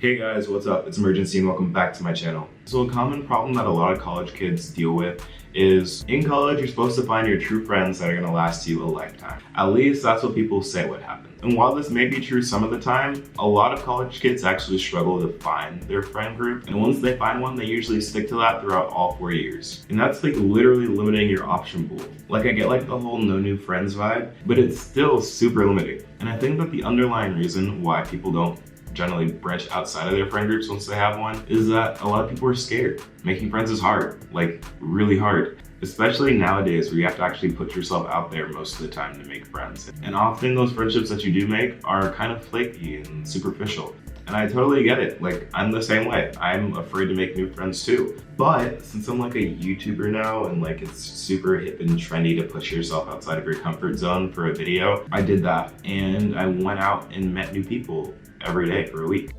Hey guys, what's up? It's Imurgency and welcome back to my channel. So a common problem that a lot of college kids deal with is in college you're supposed to find your true friends that are going to last you a lifetime. At least that's what people say would happen. And while this may be true some of the time, a lot of college kids actually struggle to find their friend group. And once they find one, they usually stick to that throughout all 4 years. And that's like literally limiting your option pool. Like I get like the whole no new friends vibe, but it's still super limiting. And I think that the underlying reason why people don't generally branch outside of their friend groups once they have one is that a lot of people are scared. Making friends is hard, like really hard. Especially nowadays where you have to actually put yourself out there most of the time to make friends. And often those friendships that you do make are kind of flaky and superficial. And I totally get it, like I'm the same way. I'm afraid to make new friends too. But since I'm like a YouTuber now and like it's super hip and trendy to push yourself outside of your comfort zone for a video, I did that and I went out and met new people every day for a week.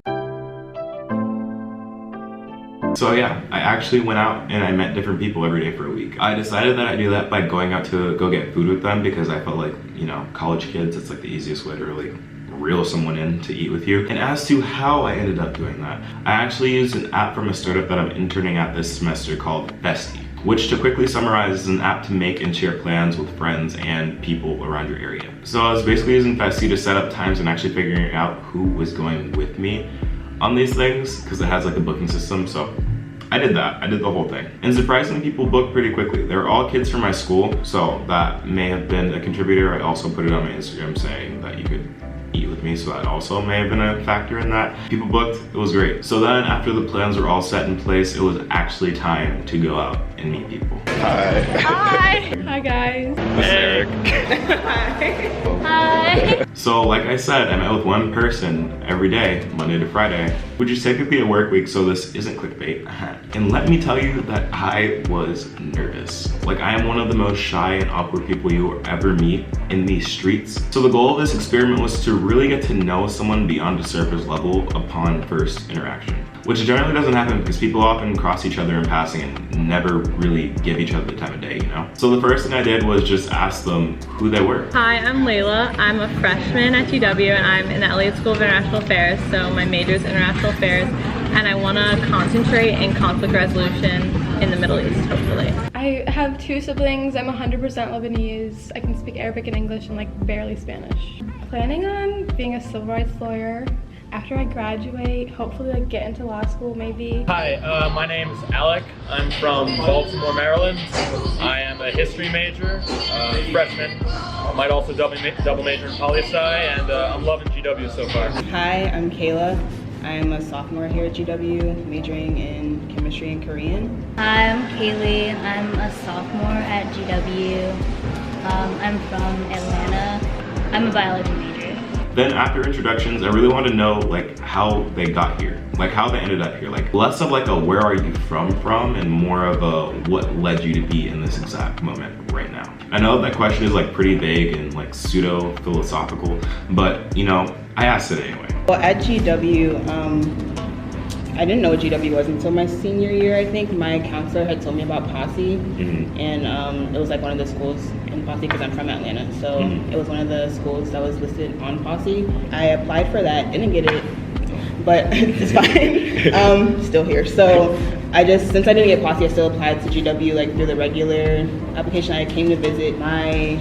So yeah, I actually went out and I met different people every day for a week. I decided that I'd do that by going out to go get food with them because I felt like, you know, college kids, it's like the easiest way to really reel someone in to eat with you. And as to how I ended up doing that, I actually used an app from a startup that I'm interning at this semester called Bestie, which to quickly summarize is an app to make and share plans with friends and people around your area. So I was basically using Bestie to set up times and actually figuring out who was going with me on these things because it has like a booking system. So I did that. I did the whole thing. And surprisingly, people booked pretty quickly. They were all kids from my school, so that may have been a contributor. I also put it on my Instagram saying that you could eat with me, so that also may have been a factor in that. People booked, it was great. So then after the plans were all set in place, it was actually time to go out and meet people. Hi. Hi. Hi guys. This is Eric. Hi. Hi. So like I said, I met with one person every day, Monday to Friday, which is technically a work week, so this isn't clickbait. And let me tell you that I was nervous. Like I am one of the most shy and awkward people you will ever meet in these streets. So the goal of this experiment was to really get to know someone beyond a surface level upon first interaction, which generally doesn't happen because people often cross each other in passing and never really give each other the time of day, you know? So the first thing I did was just ask them who they were. Hi, I'm Layla. I'm a freshman at GW and I'm in the Elliott School of International Affairs, so my major is International Affairs, and I want to concentrate in conflict resolution in the Middle East, hopefully. I have 2 siblings. I'm 100% Lebanese. I can speak Arabic and English and like barely Spanish. Planning on being a civil rights lawyer. After I graduate, hopefully like get into law school maybe. Hi, my name is Alec. I'm from Baltimore, Maryland. I am a history major, freshman. I might also double major in poli-sci, and I'm loving GW so far. Hi, I'm Kayla. I'm a sophomore here at GW, majoring in chemistry and Korean. Hi, I'm Kaylee. I'm a sophomore at GW. I'm from Atlanta. I'm a biology major. Then after introductions, I really want to know like how they got here, like how they ended up here, like less of like a where are you from and more of a what led you to be in this exact moment right now. I know that question is like pretty vague and like pseudo philosophical, but you know, I asked it anyway. Well, at GW, I didn't know what GW was until my senior year, I think. My counselor had told me about Posse, and it was like one of the schools in Posse because I'm from Atlanta. So it was one of the schools that was listed on Posse. I applied for that, didn't get it, but it's fine. Still here. So since I didn't get Posse, I still applied to GW like through the regular application. I came to visit. My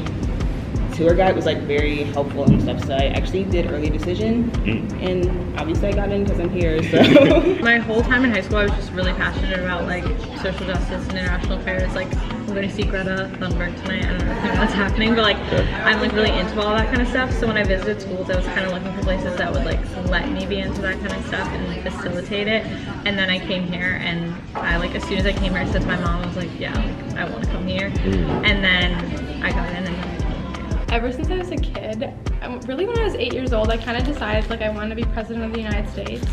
tour guide was like very helpful and stuff, so I actually did early decision, and obviously I got in because I'm here. So My whole time in high school I was just really passionate about like social justice and international affairs. Like I'm going to see Greta Thunberg tonight. I don't know if that's happening, but like I'm like really into all that kind of stuff. So when I visited schools I was kind of looking for places that would like let me be into that kind of stuff and facilitate it. And then I came here and I like as soon as I came here I said to my mom, I was like, yeah, like, I want to come here. And then I got in and Ever since I was a kid, really when I was 8 years old, I kind of decided like I wanted to be president of the United States.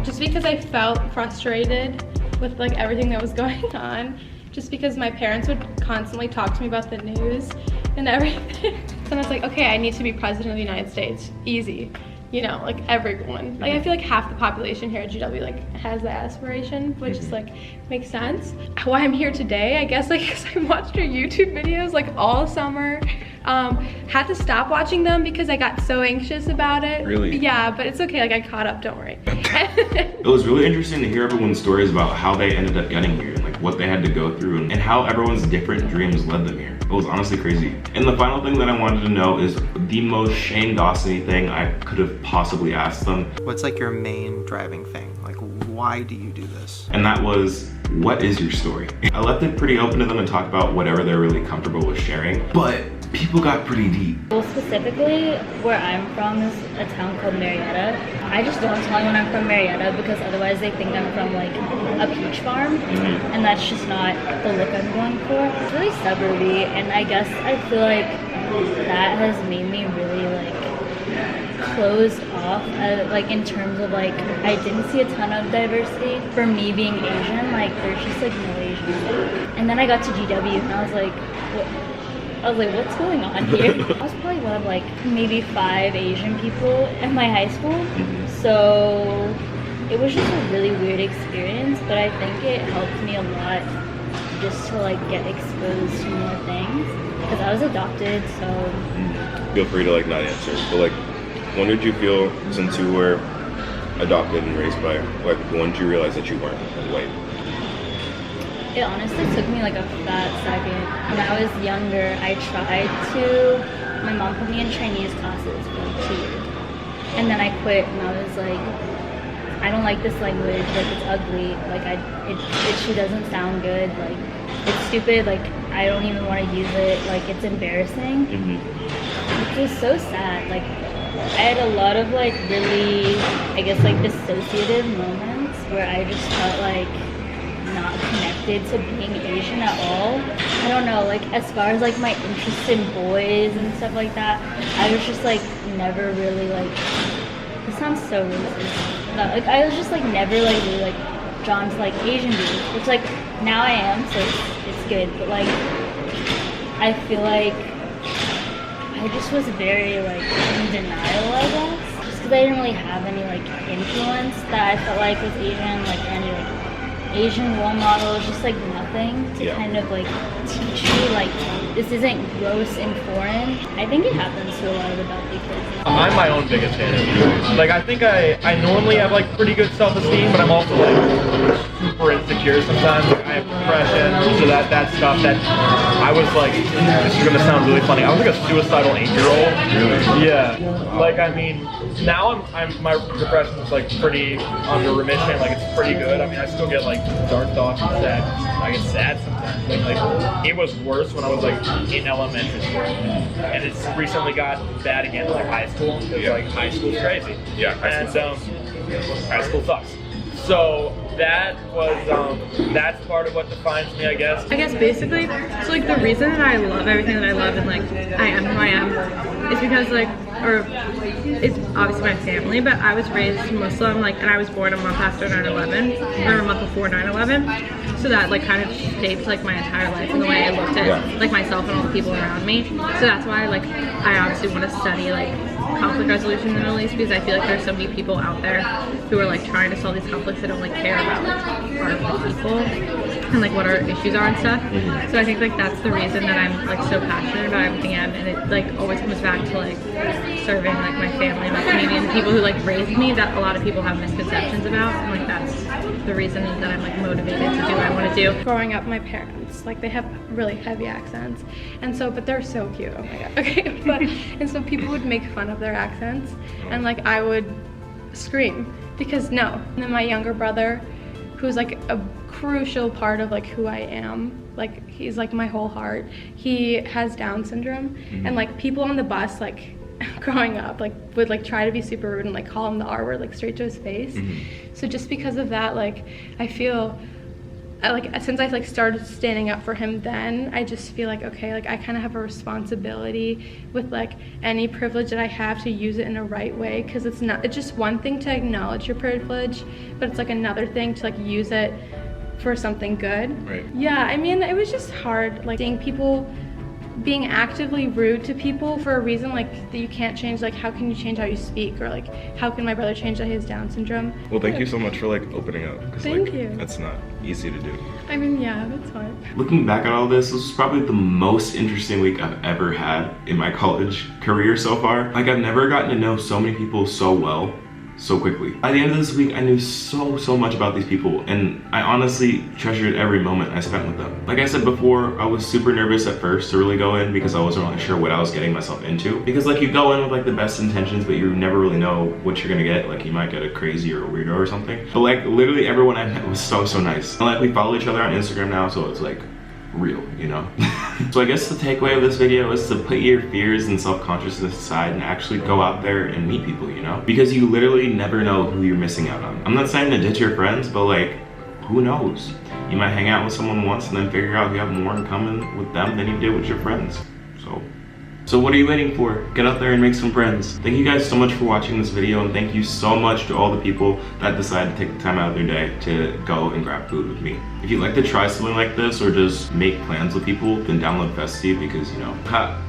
Just because I felt frustrated with like everything that was going on. Just because my parents would constantly talk to me about the news and everything. So I was like, okay, I need to be president of the United States. Easy. you know, like everyone. Like I feel like half the population here at GW like has that aspiration, which is like makes sense. Why I'm here today, I guess, like because I watched your YouTube videos like all summer. Had to stop watching them because I got so anxious about it. Really? Yeah, but it's okay, like I caught up, don't worry. It was really interesting to hear everyone's stories about how they ended up getting here, like what they had to go through, and how everyone's different dreams led them here. It was honestly crazy. And the final thing that I wanted to know is the most Shane Dawson-y thing I could have possibly asked them. What's like your main driving thing? Like, why do you do this? And that was, what is your story? I left it pretty open to them to talk about whatever they're really comfortable with sharing, but people got pretty deep. Well, specifically, where I'm from is a town called Marietta. I just don't tell anyone I'm from Marietta because otherwise they think I'm from like a peach farm, and that's just not the look I'm going for. It's really suburby, and I guess I feel like that has made me really like closed off, like in terms of like I didn't see a ton of diversity. For me being Asian, like there's just like no Asian. And then I got to GW and I was like, what's going on here? I was probably one of like maybe 5 Asian people in my high school. So it was just a really weird experience, but I think it helped me a lot just to like get exposed to more things because I was adopted, so. Feel free to like not answer, but like, when did you feel, since you were adopted and raised by, like, when did you realize that you weren't white? It honestly took me like a fat second. When I was younger, I tried to, my mom put me in Chinese classes for like 2 years. And then I quit and I was like, I don't like this language, like it's ugly, like it doesn't sound good, like it's stupid, like I don't even want to use it, like it's embarrassing. It was so sad, like I had a lot of like really, I guess like dissociative moments where I just felt like not connected to being Asian at all. I don't know, like as far as like my interest in boys and stuff like that, I was just like never really like, this sounds so racist. No, like I was just like never like really like drawn to like Asian dudes, which like now I am, so it's good, but like I feel like I just was very like in denial, I guess, just because I didn't really have any like influence that I felt like was Asian, like any like Asian role models, just like nothing to kind of like teach me like this isn't gross and foreign. I think it happens to a lot of adopted kids. I'm my own biggest fan. Like I think I normally have like pretty good self-esteem, but I'm also like super insecure sometimes. Like, I have depression, so that stuff that I was like, this is gonna sound really funny. I was like a suicidal 8-year-old. Really? Yeah. Like I mean, now my depression is like pretty under remission. Like it's pretty good. I mean, I still get like dark thoughts and sad. I get sad sometimes. Like it was worse when I was like in elementary school, and it's recently got bad again in like high school. Because like high school's crazy. Yeah. And high school sucks. So that was that's part of what defines me, I guess. I guess basically, so like the reason that I love everything that I love and like I am who I am is because like, or it's obviously my family, but I was raised Muslim, like, and I was born a month after 9/11, or a month before 9/11. So that like kind of shaped like my entire life and the way I looked at like myself and all the people around me. So that's why like I obviously want to study like conflict resolution in the Middle East, because I feel like there's so many people out there who are like trying to solve these conflicts that don't like care about like our people and like what our issues are and stuff. So I think like that's the reason that I'm like so passionate about everything I am, and it like always comes back to like serving like my family, my community, and the people who like raised me that a lot of people have misconceptions about, and like that's the reason that I'm like motivated to do what I want to do. Growing up, my parents, like they have really heavy accents, and so, but they're so cute, oh my god, okay, but, and so people would make fun of their accents, and like I would scream, because no. And then my younger brother, who's like a crucial part of like who I am, like he's like my whole heart, he has Down syndrome, and like people on the bus, like growing up, like would like try to be super rude and like call him the R word like straight to his face. So just because of that, like I feel like since I like started standing up for him, then I just feel like okay, like I kind of have a responsibility with like any privilege that I have to use it in a right way, because it's just one thing to acknowledge your privilege, but it's like another thing to like use it for something good. Right. Yeah, I mean, it was just hard like seeing people being actively rude to people for a reason like that you can't change, like how can you change how you speak, or like how can my brother change that he has Down syndrome? Well, thank you so much for like opening up. 'Cause, Thank like, you. That's not easy to do. I mean, yeah, that's hard. Looking back at all this was probably the most interesting week I've ever had in my college career so far. Like, I've never gotten to know so many people so well, so quickly. By the end of this week, I knew so much about these people, and I honestly treasured every moment I spent with them. Like I said before, I was super nervous at first to really go in because I wasn't really sure what I was getting myself into. Because like, you go in with like the best intentions, but you never really know what you're gonna get. Like, you might get a crazy or a weirdo or something. But like, literally everyone I met was so nice. And like, we follow each other on Instagram now, so it's like real, you know? So I guess the takeaway of this video is to put your fears and self-consciousness aside and actually go out there and meet people, you know? Because you literally never know who you're missing out on. I'm not saying to ditch your friends, but like, who knows? You might hang out with someone once and then figure out you have more in common with them than you did with your friends. So what are you waiting for? Get out there and make some friends. Thank you guys so much for watching this video, and thank you so much to all the people that decided to take the time out of their day to go and grab food with me. If you'd like to try something like this or just make plans with people, then download Festy because, you know,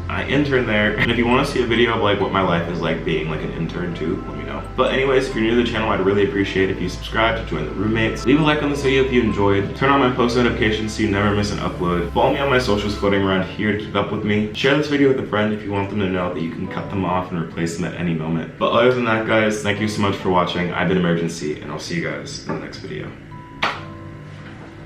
I intern there. And if you want to see a video of like what my life is like being like an intern too, let me know. But anyways, if you're new to the channel, I'd really appreciate it if you subscribe to join the roommates. Leave a like on this video if you enjoyed. Turn on my post notifications so you never miss an upload. Follow me on my socials floating around here to keep up with me. Share this video with a friend if you want them to know that you can cut them off and replace them at any moment. But other than that, guys, thank you so much for watching. I've been Imurgency, and I'll see you guys in the next video.